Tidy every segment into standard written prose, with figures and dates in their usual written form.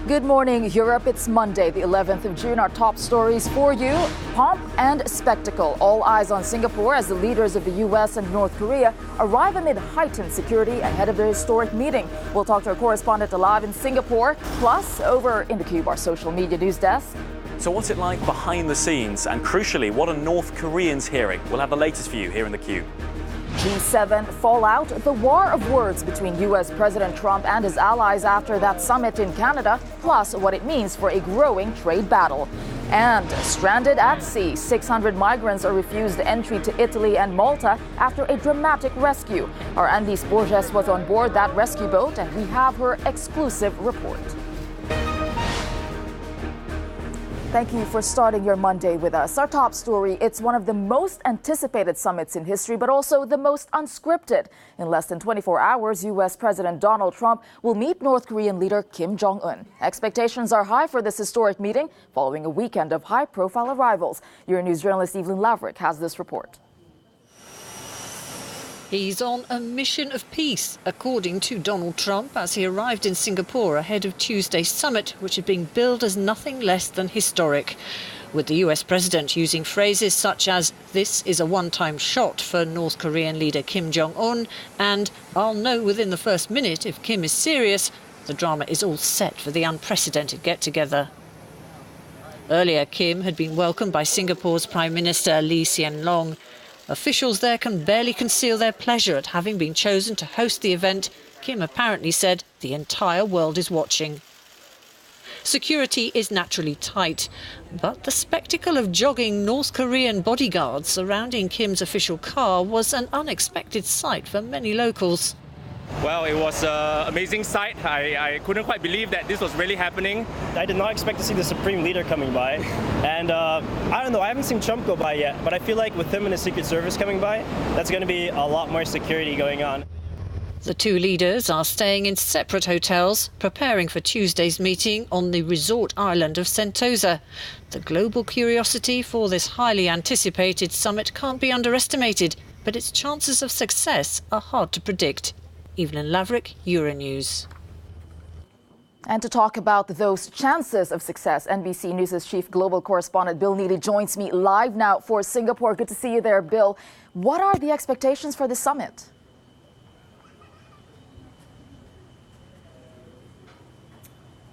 Good morning, Europe. It's Monday, the 11th of June. Our top stories for you. Pomp and spectacle. All eyes on Singapore as the leaders of the U.S. and North Korea arrive amid heightened security ahead of their historic meeting. We'll talk to our correspondent live in Singapore. Plus, over in the Cube, our social media news desk. So what's it like behind the scenes? And crucially, what are North Koreans hearing? We'll have the latest for you here in the Cube. G7 fallout, the war of words between U.S. President Trump and his allies after that summit in Canada, plus what it means for a growing trade battle. And stranded at sea, 600 migrants are refused entry to Italy and Malta after a dramatic rescue. Our Andy Borges was on board that rescue boat, and we have her exclusive report. Thank you for starting your Monday with us. Our top story, it's one of the most anticipated summits in history, but also the most unscripted. In less than 24 hours, U.S. President Donald Trump will meet North Korean leader Kim Jong-un. Expectations are high for this historic meeting following a weekend of high-profile arrivals. Euronews journalist Evelyn Laverick has this report. He's on a mission of peace, according to Donald Trump, as he arrived in Singapore ahead of Tuesday's summit, which had been billed as nothing less than historic. With the US president using phrases such as, "This is a one-time shot for North Korean leader Kim Jong-un," and "I'll know within the first minute if Kim is serious," the drama is all set for the unprecedented get-together. Earlier, Kim had been welcomed by Singapore's Prime Minister Lee Hsien Loong. Officials there can barely conceal their pleasure at having been chosen to host the event. Kim apparently said the entire world is watching. Security is naturally tight, but the spectacle of jogging North Korean bodyguards surrounding Kim's official car was an unexpected sight for many locals. Well, it was an amazing sight. I couldn't quite believe that this was really happening. I did not expect to see the Supreme Leader coming by. And I don't know, I haven't seen Trump go by yet, but I feel like with him and the Secret Service coming by, that's going to be a lot more security going on. The two leaders are staying in separate hotels, preparing for Tuesday's meeting on the resort island of Sentosa. The global curiosity for this highly anticipated summit can't be underestimated, but its chances of success are hard to predict. Evelyn Laverick, Euronews. And to talk about those chances of success, NBC News' chief global correspondent Bill Neely joins me live now for Singapore. Good to see you there, Bill. What are the expectations for the summit?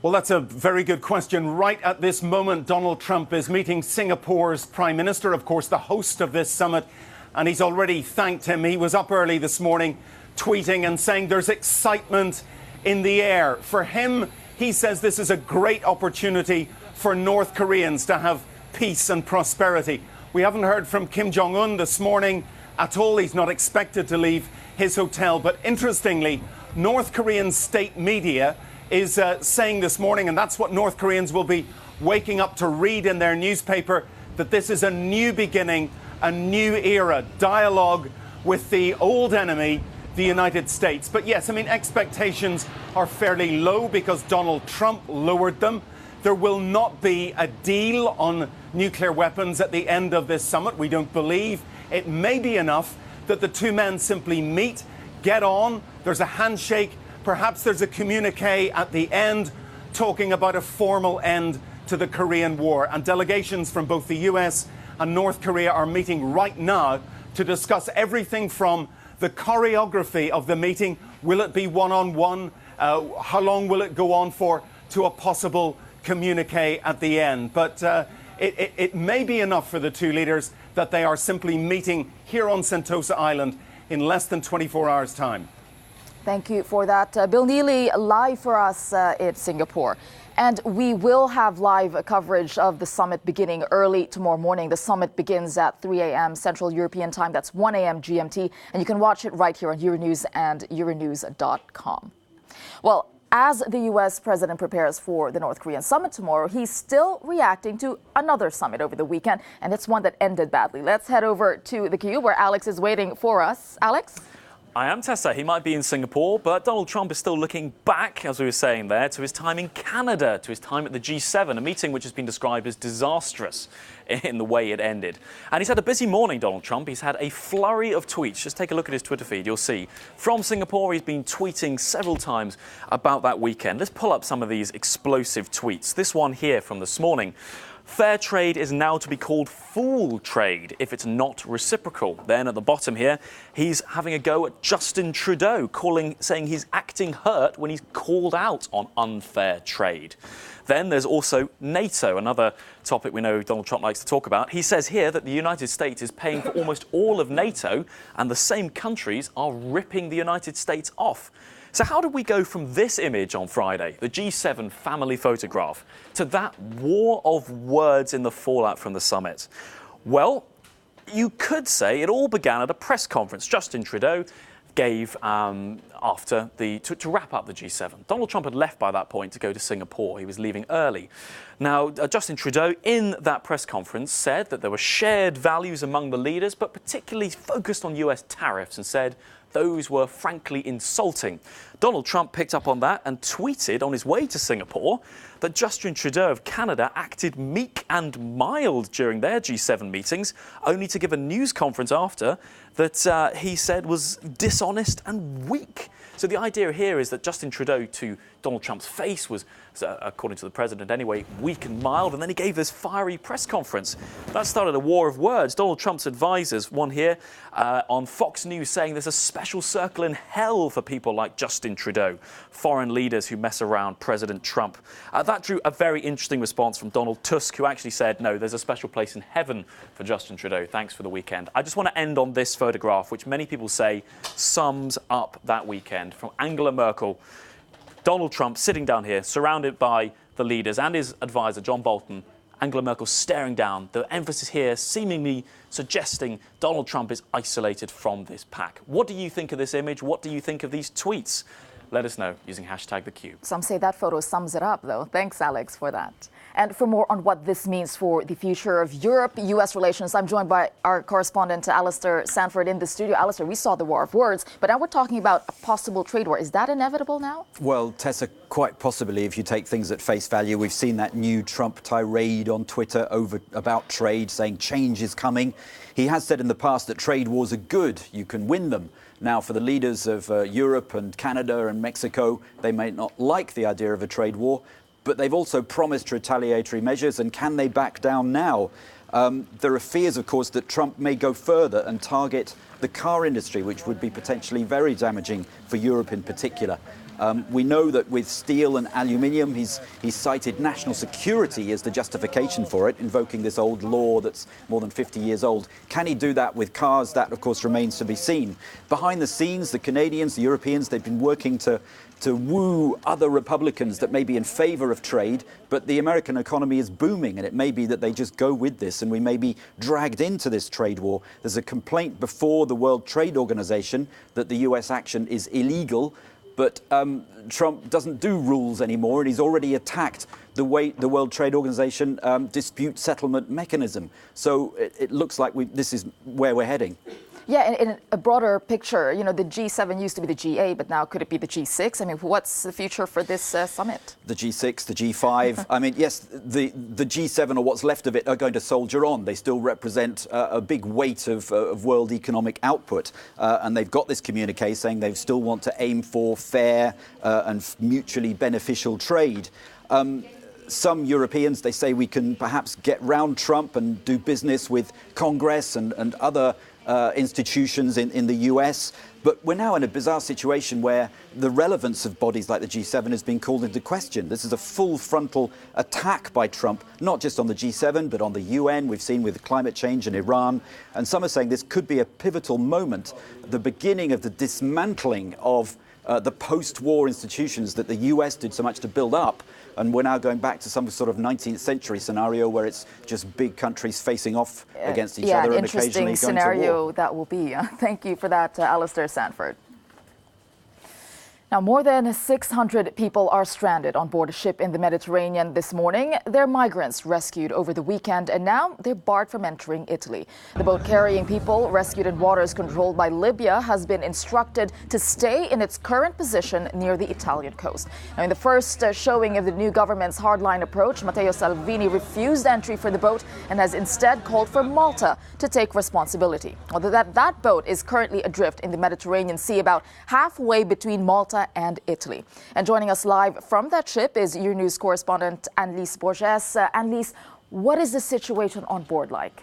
Well, that's a very good question. Right at this moment, Donald Trump is meeting Singapore's Prime Minister, of course, the host of this summit, and he's already thanked him. He was up early this morning tweeting and saying there's excitement in the air. For him, he says this is a great opportunity for North Koreans to have peace and prosperity. We haven't heard from Kim Jong-un this morning at all. He's not expected to leave his hotel. But interestingly, North Korean state media is saying this morning, and that's what North Koreans will be waking up to read in their newspaper, that this is a new beginning, a new era, dialogue with the old enemy, the United States. But yes, I mean, expectations are fairly low because Donald Trump lowered them. There will not be a deal on nuclear weapons at the end of this summit. We don't believe it may be enough that the two men simply meet, get on, there's a handshake, perhaps there's a communique at the end talking about a formal end to the Korean War. And delegations from both the US and North Korea are meeting right now to discuss everything from the choreography of the meeting. Will it be one-on-one? How long will it go on for? To a possible communique at the end. But it may be enough for the two leaders that they are simply meeting here on Sentosa Island in less than 24 hours' time. Thank you for that. Bill Neely, live for us in Singapore. And we will have live coverage of the summit beginning early tomorrow morning. The summit begins at 3 a.m. Central European Time. That's 1 a.m. GMT. And you can watch it right here on Euronews and Euronews.com. Well, as the U.S. president prepares for the North Korean summit tomorrow, he's still reacting to another summit over the weekend, and it's one that ended badly. Let's head over to the Cube where Alex is waiting for us. Alex? I am, Tessa. He might be in Singapore, but Donald Trump is still looking back, as we were saying there, to his time in Canada, to his time at the G7, a meeting which has been described as disastrous in the way it ended. And he's had a busy morning, Donald Trump. He's had a flurry of tweets. Just take a look at his Twitter feed. You'll see from Singapore, he's been tweeting several times about that weekend. Let's pull up some of these explosive tweets. This one here from this morning. Fair trade is now to be called fool trade if it's not reciprocal. Then at the bottom here, he's having a go at Justin Trudeau, saying he's acting hurt when he's called out on unfair trade. Then there's also NATO, another topic we know Donald Trump likes to talk about. He says here that the United States is paying for almost all of NATO, and the same countries are ripping the United States off. So how did we go from this image on Friday, the G7 family photograph, to that war of words in the fallout from the summit? Well, you could say it all began at a press conference Justin Trudeau gave to wrap up the G7. Donald Trump had left by that point to go to Singapore. He was leaving early. Now, Justin Trudeau in that press conference said that there were shared values among the leaders, but particularly focused on US tariffs, and said those were frankly insulting. Donald Trump picked up on that and tweeted on his way to Singapore that Justin Trudeau of Canada acted meek and mild during their G7 meetings, only to give a news conference after that he said was dishonest and weak. So the idea here is that Justin Trudeau, to Donald Trump's face, was, according to the president anyway, weak and mild, and then he gave this fiery press conference. That started a war of words. Donald Trump's advisors, one here on Fox News, saying there's a special circle in hell for people like Justin Trudeau, foreign leaders who mess around President Trump. That drew a very interesting response from Donald Tusk, who actually said, no, there's a special place in heaven for Justin Trudeau. Thanks for the weekend. I just want to end on this photograph, which many people say sums up that weekend. From Angela Merkel, Donald Trump sitting down here, surrounded by the leaders and his advisor, John Bolton. Angela Merkel staring down. The emphasis here seemingly suggesting Donald Trump is isolated from this pack. What do you think of this image? What do you think of these tweets? Let us know using #TheCube. Some say that photo sums it up, though. Thanks, Alex, for that. And for more on what this means for the future of Europe-US relations, I'm joined by our correspondent, Alistair Sanford, in the studio. Alistair, we saw the war of words, but now we're talking about a possible trade war. Is that inevitable now? Well, Tessa, quite possibly, if you take things at face value. We've seen that new Trump tirade on Twitter about trade, saying change is coming. He has said in the past that trade wars are good. You can win them. Now, for the leaders of Europe and Canada and Mexico, they may not like the idea of a trade war, but they've also promised retaliatory measures, and can they back down now? There are fears, of course, that Trump may go further and target the car industry, which would be potentially very damaging for Europe in particular. We know that with steel and aluminium, he's cited national security as the justification for it, invoking this old law that's more than 50 years old. Can he do that with cars? That, of course, remains to be seen. Behind the scenes, the Canadians, the Europeans, they've been working to woo other Republicans that may be in favor of trade, but the American economy is booming, and it may be that they just go with this, and we may be dragged into this trade war. There's a complaint before the World Trade Organization that the US action is illegal, but Trump doesn't do rules anymore, and he's already attacked the way the World Trade Organization dispute settlement mechanism. So it looks like this is where we're heading. Yeah, in a broader picture, you know, the G7 used to be the G8, but now could it be the G6? I mean, what's the future for this summit? The G6, the G5. I mean, yes, the G7 or what's left of it are going to soldier on. They still represent a big weight of world economic output. And they've got this communique saying they still want to aim for fair and mutually beneficial trade. Some Europeans, they say we can perhaps get round Trump and do business with Congress and other institutions in the US. But we're now in a bizarre situation where the relevance of bodies like the G7 has been called into question. This is a full frontal attack by Trump, not just on the G7, but on the UN. We've seen with climate change and Iran. And some are saying this could be a pivotal moment, the beginning of the dismantling of the post-war institutions that the US did so much to build up. And we're now going back to some sort of 19th century scenario where it's just big countries facing off against each other and occasionally going to war. Interesting scenario that will be. Thank you for that, Alistair Sanford. Now, more than 600 people are stranded on board a ship in the Mediterranean this morning. They're migrants rescued over the weekend, and now they're barred from entering Italy. The boat carrying people rescued in waters controlled by Libya has been instructed to stay in its current position near the Italian coast. Now, in the first showing of the new government's hardline approach, Matteo Salvini refused entry for the boat and has instead called for Malta to take responsibility. Although that boat is currently adrift in the Mediterranean Sea, about halfway between Malta and Italy. And joining us live from that ship is Euronews correspondent Annelise Borges. Annelise, what is the situation on board like?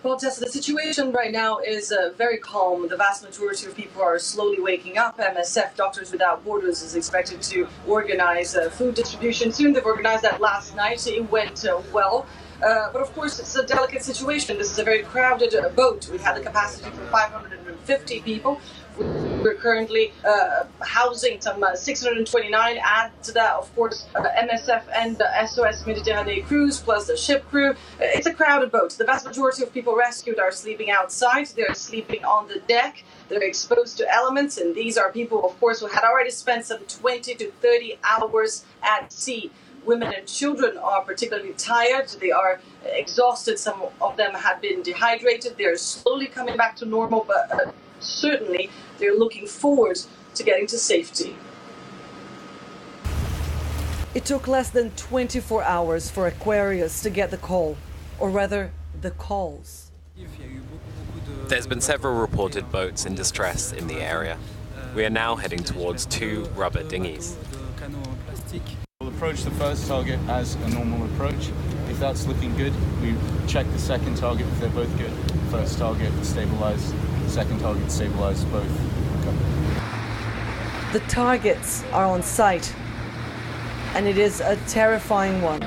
Well, Tessa, the situation right now is very calm. The vast majority of people are slowly waking up. MSF, Doctors Without Borders, is expected to organize food distribution soon. They've organized that last night. It went well. But of course, it's a delicate situation. This is a very crowded boat. We have the capacity for 550 people. We're currently housing some 629. Add to that, of course, MSF and the SOS Mediterranean crews, plus the ship crew. It's a crowded boat. The vast majority of people rescued are sleeping outside. They're sleeping on the deck. They're exposed to elements. And these are people, of course, who had already spent some 20 to 30 hours at sea. Women and children are particularly tired. They are exhausted. Some of them have been dehydrated. They're slowly coming back to normal, but certainly they're looking forward to getting to safety. It took less than 24 hours for Aquarius to get the call, or rather, the calls. There's been several reported boats in distress in the area. We are now heading towards 2 rubber dinghies. We'll approach the first target as a normal approach. If that's looking good, we check the second target. If they're both good, first target stabilized, second target stabilized, both recover. The targets are on site, and it is a terrifying one.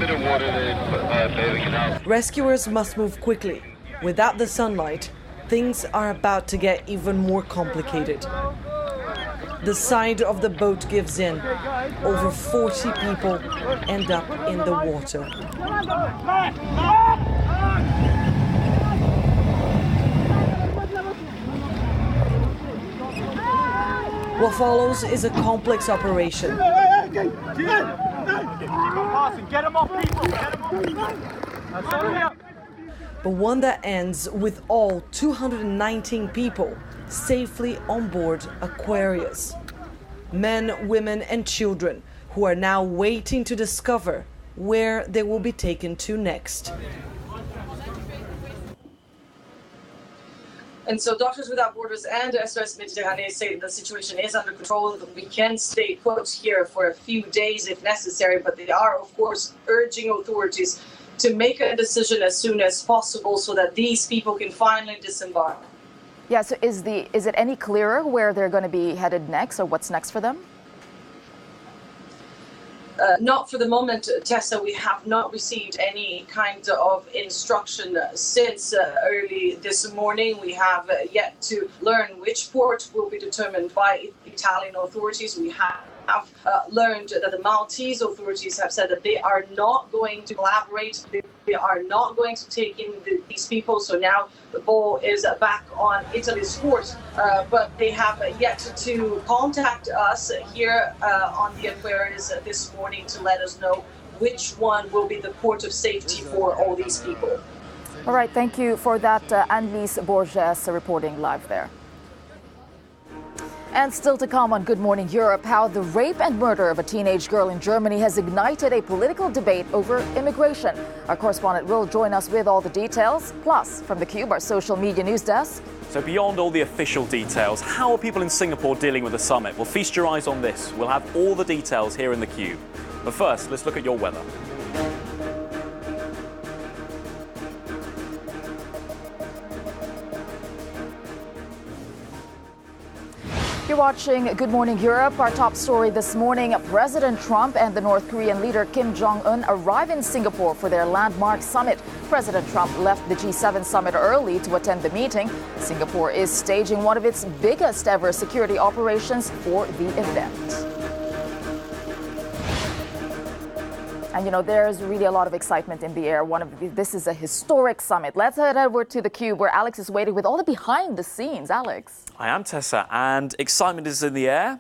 Rescuers must move quickly. Without the sunlight, things are about to get even more complicated. The side of the boat gives in. Over 40 people end up in the water. What follows is a complex operation. But one that ends with all 219 people safely on board Aquarius. Men, women and children who are now waiting to discover where they will be taken to next. And so Doctors Without Borders and SOS Mediterranean say the situation is under control. We can stay put here for a few days if necessary, but they are, of course, urging authorities to make a decision as soon as possible so that these people can finally disembark. Yeah, so is it any clearer where they're going to be headed next, or what's next for them? Not for the moment, Tessa. We have not received any kind of instruction since early this morning. We have yet to learn which port will be determined by Italian authorities. We have learned that the Maltese authorities have said that they are not going to collaborate. They are not going to take in these people. So now the ball is back on Italy's court. But they have yet to contact us here on the Aquarius this morning to let us know which one will be the port of safety for all these people. All right, thank you for that, Annelise Borges, reporting live there. And still to come on Good Morning Europe, how the rape and murder of a teenage girl in Germany has ignited a political debate over immigration. Our correspondent will join us with all the details. Plus, from theCUBE, our social media news desk. So beyond all the official details, how are people in Singapore dealing with the summit? Well, feast your eyes on this. We'll have all the details here in theCUBE. But first, let's look at your weather. You're watching Good Morning Europe. Our top story this morning, President Trump and the North Korean leader Kim Jong-un arrive in Singapore for their landmark summit. President Trump left the G7 summit early to attend the meeting. Singapore is staging one of its biggest ever security operations for the event. And, there's really a lot of excitement in the air. This is a historic summit. Let's head over to the Cube where Alex is waiting with all the behind the scenes. Alex. I am, Tessa, and excitement is in the air.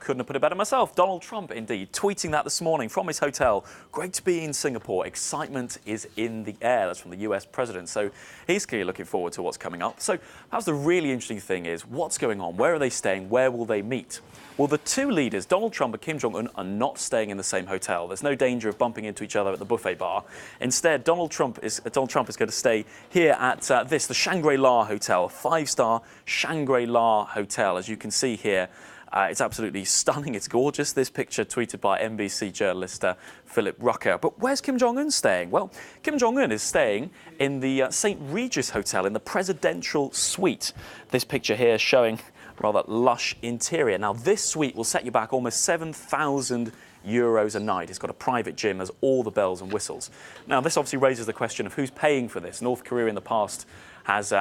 Couldn't have put it better myself. Donald Trump, indeed, tweeting that this morning from his hotel. Great to be in Singapore. Excitement is in the air. That's from the US president. So he's clearly looking forward to what's coming up. So perhaps the really interesting thing is what's going on? Where are they staying? Where will they meet? Well, the two leaders, Donald Trump and Kim Jong-un, are not staying in the same hotel. There's no danger of bumping into each other at the buffet bar. Instead, Donald Trump is going to stay here at the Shangri-La Hotel, a 5-star Shangri-La Hotel, as you can see here. It's absolutely stunning. It's gorgeous. This picture tweeted by NBC journalist Philip Rucker. But where's Kim Jong-un staying? Well, Kim Jong-un is staying in the St. Regis Hotel in the presidential suite. This picture here showing rather lush interior. Now, this suite will set you back almost 7,000 euros a night. It's got a private gym, has all the bells and whistles. Now, this obviously raises the question of who's paying for this. North Korea in the past has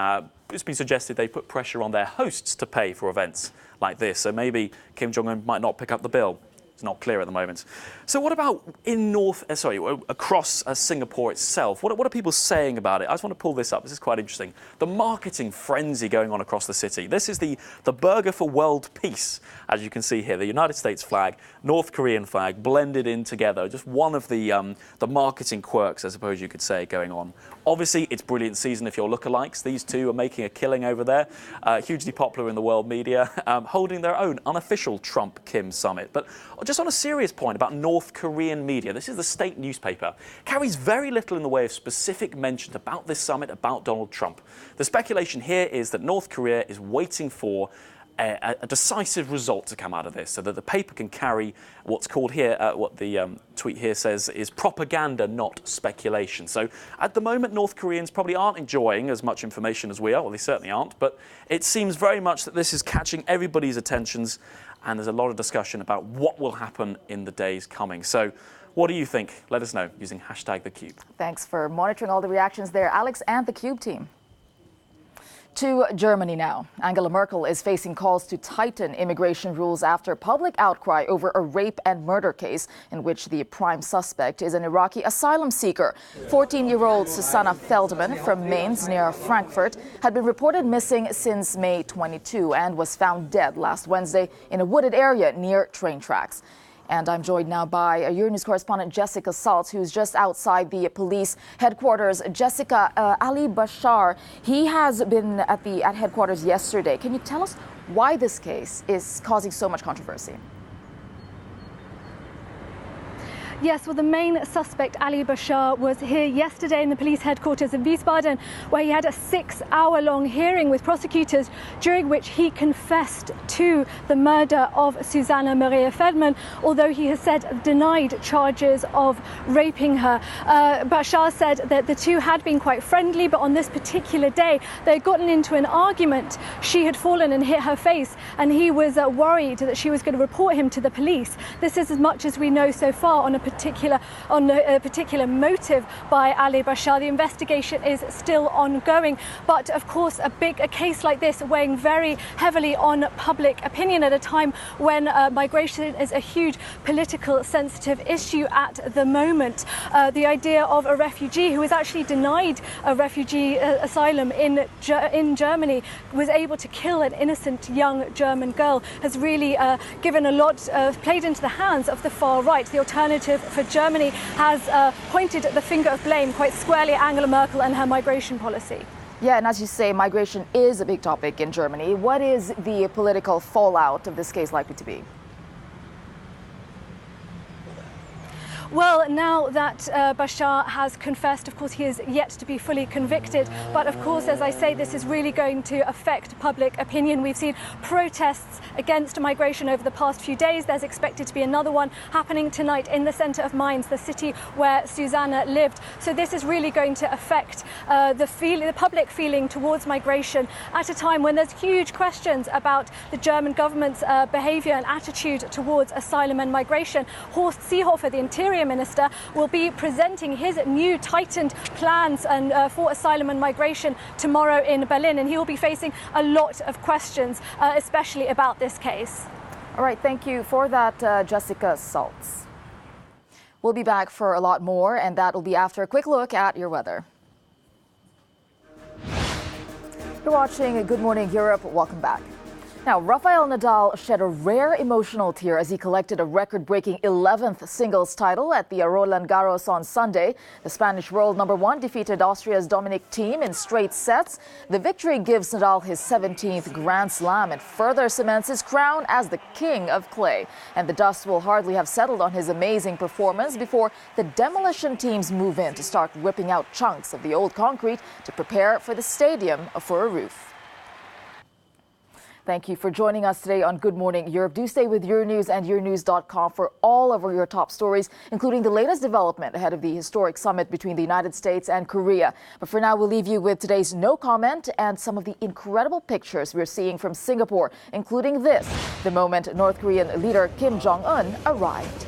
it's been suggested they put pressure on their hosts to pay for events like this. So maybe Kim Jong-un might not pick up the bill. It's not clear at the moment. So what about across Singapore itself? What are people saying about it? I just want to pull this up. This is quite interesting. The marketing frenzy going on across the city. This is the burger for world peace, as you can see here. The United States flag, North Korean flag, blended in together. Just one of the marketing quirks, I suppose you could say, going on. Obviously, it's brilliant season if you're lookalikes. These two are making a killing over there. Hugely popular in the world media, holding their own unofficial Trump-Kim summit. But just on a serious point about North Korean media, this is the state newspaper, carries very little in the way of specific mentions about this summit, about Donald Trump. The speculation here is that North Korea is waiting for a decisive result to come out of this so that the paper can carry what's called here, what the tweet here says is propaganda, not speculation. So at the moment, North Koreans probably aren't enjoying as much information as we are. Well, they certainly aren't. But it seems very much that this is catching everybody's attentions. And there's a lot of discussion about what will happen in the days coming. So what do you think? Let us know using #TheCube. Thanks for monitoring all the reactions there, Alex and the Cube team. To Germany now. Angela Merkel is facing calls to tighten immigration rules after public outcry over a rape and murder case in which the prime suspect is an Iraqi asylum seeker. 14-year-old Susanna Feldman from Mainz near Frankfurt had been reported missing since May 22 and was found dead last Wednesday in a wooded area near train tracks. And I'm joined now by Euronews correspondent Jessica Saltz, who's just outside the police headquarters. Jessica, Ali Bashar, he has been at headquarters yesterday. Can you tell us why this case is causing so much controversy? Yes, well, the main suspect, Ali Bashar, was here yesterday in the police headquarters in Wiesbaden, where he had a 6-hour-long hearing with prosecutors, during which he confessed to the murder of Susanna Maria Feldman, although he has denied charges of raping her. Bashar said that the two had been quite friendly, but on this particular day, they had gotten into an argument. She had fallen and hit her face, and he was worried that she was going to report him to the police. This is as much as we know so far on a particular motive by Ali Bashar. The investigation is still ongoing, but of course a case like this weighing very heavily on public opinion at a time when migration is a huge political sensitive issue at the moment. The idea of a refugee who was actually denied a refugee asylum in Germany, was able to kill an innocent young German girl, has really given a lot, played into the hands of the far right. The Alternative for Germany has pointed the finger of blame quite squarely at Angela Merkel and her migration policy. Yeah, and as you say, migration is a big topic in Germany. What is the political fallout of this case likely to be? Well, now that Bashar has confessed, of course, he is yet to be fully convicted. But of course, as I say, this is really going to affect public opinion. We've seen protests against migration over the past few days. There's expected to be another one happening tonight in the centre of Mainz, the city where Susanna lived. So this is really going to affect the public feeling towards migration at a time when there's huge questions about the German government's behaviour and attitude towards asylum and migration. Horst Seehofer, the Interior Minister, will be presenting his new tightened plans for asylum and migration tomorrow in Berlin, and he will be facing a lot of questions, especially about this case. All right, thank you for that, Jessica Saltz. We'll be back for a lot more, and that will be after a quick look at your weather. You're watching Good Morning Europe. Welcome back. Now, Rafael Nadal shed a rare emotional tear as he collected a record-breaking 11th singles title at the Roland Garros on Sunday. The Spanish world #1 defeated Austria's Dominic Thiem in straight sets. The victory gives Nadal his 17th Grand Slam and further cements his crown as the king of clay. And the dust will hardly have settled on his amazing performance before the demolition teams move in to start ripping out chunks of the old concrete to prepare for the stadium for a roof. Thank you for joining us today on Good Morning Europe. Do stay with Euronews and Euronews.com for all of your top stories, including the latest development ahead of the historic summit between the United States and Korea. But for now, we'll leave you with today's no comment and some of the incredible pictures we're seeing from Singapore, including this, the moment North Korean leader Kim Jong-un arrived.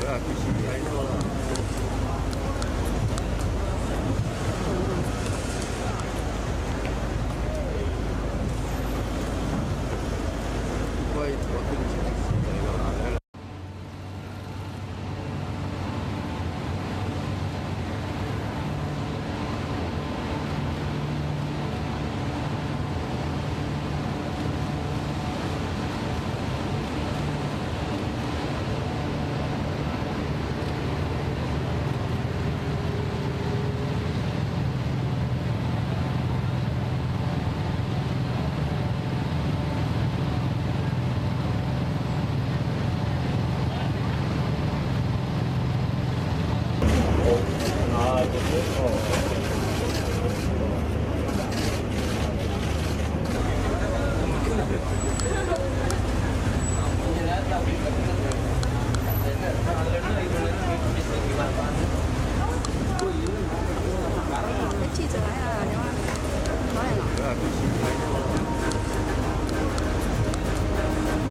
아,